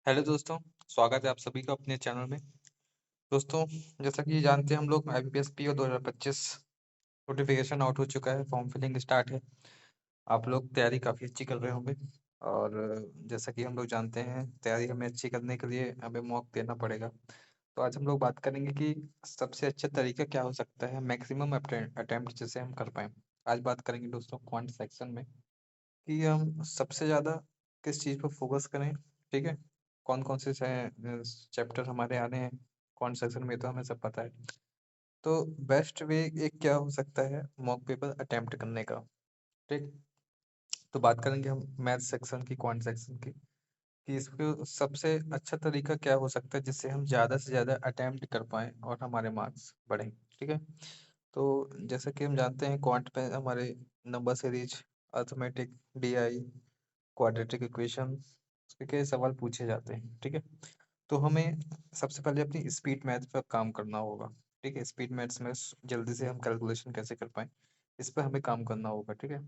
Hello दोस्तों, स्वागत है आप सभी का अपने चैनल में। दोस्तों, जैसा कि जानते हैं हम लोग आईबीपीएस पीओ 2025 नोटिफिकेशन आउट हो चुका है, फॉर्म फिलिंग स्टार्ट है। आप लोग तैयारी काफ़ी अच्छी कर रहे होंगे और जैसा कि हम लोग जानते हैं तैयारी हमें अच्छी करने के लिए हमें मॉक देना पड़ेगा। तो आज हम लोग बात करेंगे कि सबसे अच्छा तरीका क्या हो सकता है मैक्सिमम अटेम्प्ट जिसे हम कर पाएँ। आज बात करेंगे दोस्तों क्वांट सेक्शन में कि हम सबसे ज़्यादा किस चीज़ पर फोकस करें, ठीक है? कौन-कौन से चैप्टर हमारे आने हैं, कौन सेक्शन में, ये तो हमें सब पता है। तो बेस्ट वे एक क्या हो सकता है मॉक पेपर अटेम्प्ट करने का, ठीक? तो बात करेंगे हम मैथ सेक्शन की, क्वांट सेक्शन की, कि इसको सबसे अच्छा तरीका क्या हो सकता है जिससे हम ज़्यादा से ज़्यादा अटेम्प्ट कर पाएँ और हमारे मार्क्स बढ़ें, ठीक है? तो जैसा कि हम जानते हैं क्वांट में हमारे number series, arithmetic, DI, quadratic equation के सवाल पूछे जाते हैं, ठीक है? तो हमें सबसे पहले अपनी स्पीड मैथ पर काम करना होगा, ठीक है? स्पीड मैथ्स में जल्दी से हम कैलकुलेशन कैसे कर पाएँ, इस पर हमें काम करना होगा, ठीक है?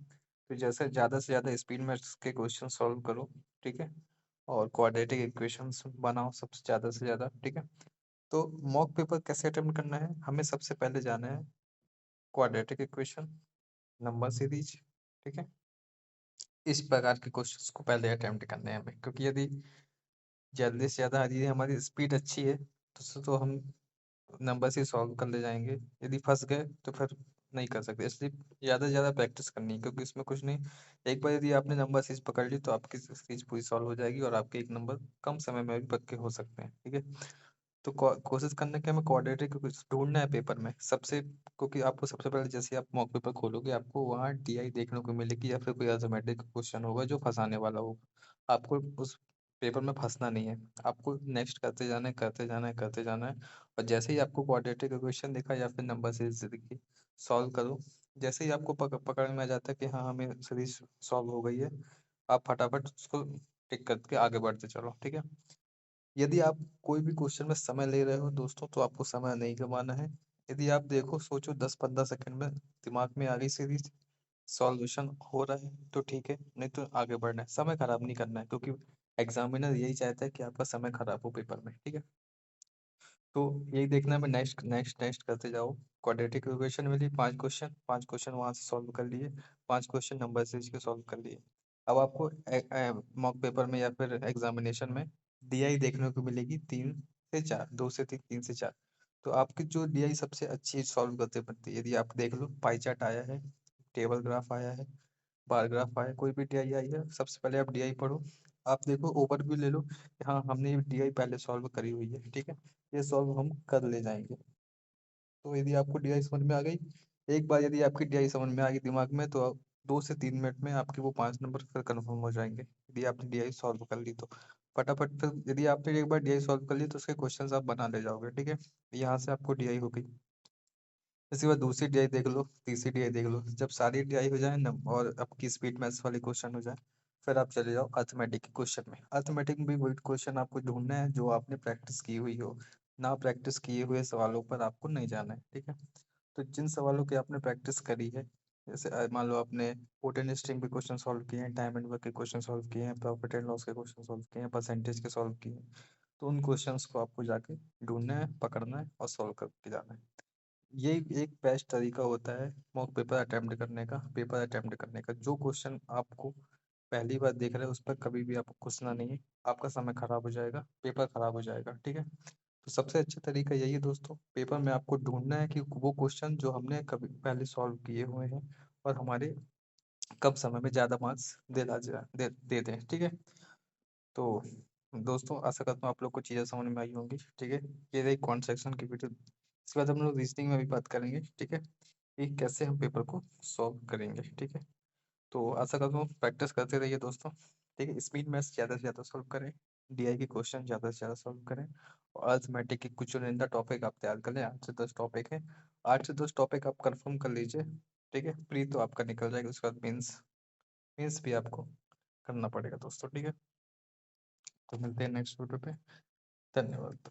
तो जैसे ज़्यादा से ज़्यादा स्पीड मैथ्स के क्वेश्चन सॉल्व करो, ठीक है? और क्वाड्रेटिक इक्वेशंस बनाओ सबसे ज़्यादा से ज़्यादा, ठीक है? तो मॉक पेपर कैसे अटेम्प्ट करना है, हमें सबसे पहले जाना है क्वाड्रेटिक इक्वेशन, नंबर सीरीज, ठीक है? इस प्रकार के क्वेश्चंस को पहले अटेम्प्ट करने हैं हमें, क्योंकि यदि जल्दी से ज़्यादा यदि हमारी स्पीड अच्छी है तो हम नंबर से सॉल्व कर ले जाएंगे। यदि फंस गए तो फिर नहीं कर सकते, इसलिए ज़्यादा से ज़्यादा प्रैक्टिस करनी है, क्योंकि इसमें कुछ नहीं। एक बार यदि आपने नंबर सीरीज पकड़ ली तो आपकी सीरीज पूरी सॉल्व हो जाएगी और आपके एक नंबर कम समय में भी पक्के हो सकते हैं, ठीक है? तो कोशिश करना कि हमें क्वाड्रेटिक कुछ ढूंढना है पेपर में सबसे, क्योंकि आपको सबसे पहले जैसे ही आप मॉक पेपर खोलोगे आपको वहाँ डीआई देखने को मिलेगी या फिर कोई अर्थमेटिक क्वेश्चन होगा जो फंसाने वाला होगा। आपको उस पेपर में फंसना नहीं है, आपको नेक्स्ट करते जाना है, करते जाना है, करते जाना है। और जैसे ही आपको क्वाड्रेटिक इक्वेशन दिखा या फिर नंबर सीरीज दिखी, सॉल्व करो। जैसे ही आपको पकड़ में आ जाता है कि हाँ हमें सीरीज सॉल्व हो गई है, आप फटाफट उसको टिक करके आगे बढ़ते चलो, ठीक है? यदि आप कोई भी क्वेश्चन में समय ले रहे हो दोस्तों तो आपको समय नहीं गंवाना है। यदि आप देखो सोचो 10-15 सेकंड में दिमाग में आ गई सीरीज, सॉल्यूशन हो रहा है तो ठीक है, नहीं तो आगे बढ़ना है, समय खराब नहीं करना है, क्योंकि एग्जामिनर यही चाहता है कि आपका समय खराब हो पेपर में, ठीक है? तो यही देखना है, मैं नेक्स्ट नेक्स्ट नेक्स्ट करते जाओ। क्वाड्रेटिक इक्वेशन मिली 5 क्वेश्चन वहां से सॉल्व कर लिए, 5 क्वेश्चन नंबर सीरीज के सॉल्व कर लिए। अब आपको मॉक पेपर में या फिर एग्जामिनेशन में डीआई देखने को मिलेगी 3 से 4, 2 से 3, 3 से 4। तो आपकी जो डीआई सबसे अच्छी सॉल्व करते बनती है, यदि आप देख लो पाई चार्ट आया है, टेबल ग्राफ आया है, बार ग्राफ आया, कोई भी डीआई आई है, सबसे पहले आप डीआई पढ़ो। आप देखो ओवरव्यू ले लो कि हाँ हमने ये डीआई पहले सॉल्व करी हुई है, ठीक है? ये सॉल्व हम कर ले जाएंगे। तो यदि आपको डीआई समझ में आ गई, एक बार यदि आपकी डीआई समझ में आ गई दिमाग में, तो आप 2 से 3 मिनट में आपके वो 5 नंबर फिर कन्फर्म हो जाएंगे, यदि आपने डीआई सॉल्व कर ली तो। फटाफट फिर यदि आपने एक बार डीआई सॉल्व कर ली तो उसके क्वेश्चंस आप बना ले जाओगे, ठीक है? यहाँ से आपको डीआई हो गई। इसके बाद दूसरी डीआई देख लो, तीसरी डीआई देख लो, जब सारी डीआई हो जाए ना और आपकी स्पीड मैथ्स वाले क्वेश्चन हो जाए, फिर आप चले जाओ अर्थमेटिक के क्वेश्चन में। अर्थमेटिक में भी वही क्वेश्चन आपको ढूंढना है जो आपने प्रैक्टिस की हुई हो, ना प्रैक्टिस किए हुए सवालों पर आपको नहीं जाना है, ठीक है? तो जिन सवालों की आपने प्रैक्टिस करी है, जैसे मान लो आपने पोर्टल स्ट्रिंग के क्वेश्चन सॉल्व किए हैं, टाइम एंड वर्क के क्वेश्चन सॉल्व किए हैं, प्रॉफिट एंड लॉस के क्वेश्चन सॉल्व किए हैं, परसेंटेज के सॉल्व किए हैं, तो उन क्वेश्चंस को आपको जाके ढूंढना है, पकड़ना है और सॉल्व करके जाना है। ये एक बेस्ट तरीका होता है मॉक पेपर अटेम्प्ट करने का, पेपर अटेम्प्ट करने का। जो क्वेश्चन आपको पहली बार देख रहे हो उस पर कभी भी आपको घुसना नहीं है, आपका समय खराब हो जाएगा, पेपर खराब हो जाएगा, ठीक है? तो सबसे अच्छा तरीका यही है दोस्तों, पेपर में आपको ढूंढना है कि वो क्वेश्चन जो हमने कभी पहले सॉल्व किए हुए हैं और हमारे कम समय में ज़्यादा मार्क्स दे दें, ठीक है? तो दोस्तों आशा करता हूँ आप लोग को चीज़ें समझ में आई होंगी, ठीक है? ये रही कॉन्ट सेक्शन की वीडियो। इसके बाद हम लोग रीजनिंग में भी बात करेंगे, ठीक है? कि कैसे हम पेपर को सॉल्व करेंगे, ठीक है? तो आशा करता हूँ प्रैक्टिस करते रहिए दोस्तों, ठीक है? स्पीड मैथ्स ज़्यादा से ज़्यादा सॉल्व करें, डीआई के क्वेश्चन ज़्यादा से ज़्यादा सॉल्व करें और अर्थमेटिक के कुछ चुनिंदा टॉपिक आप तैयार कर लें। 8 से 10 टॉपिक है, 8 से 10 टॉपिक आप कंफर्म कर लीजिए, ठीक है? प्री तो आपका निकल जाएगा, उसके बाद मेंस मेंस भी आपको करना पड़ेगा दोस्तों, ठीक है? तो मिलते हैं नेक्स्ट वीडियो पे। धन्यवाद।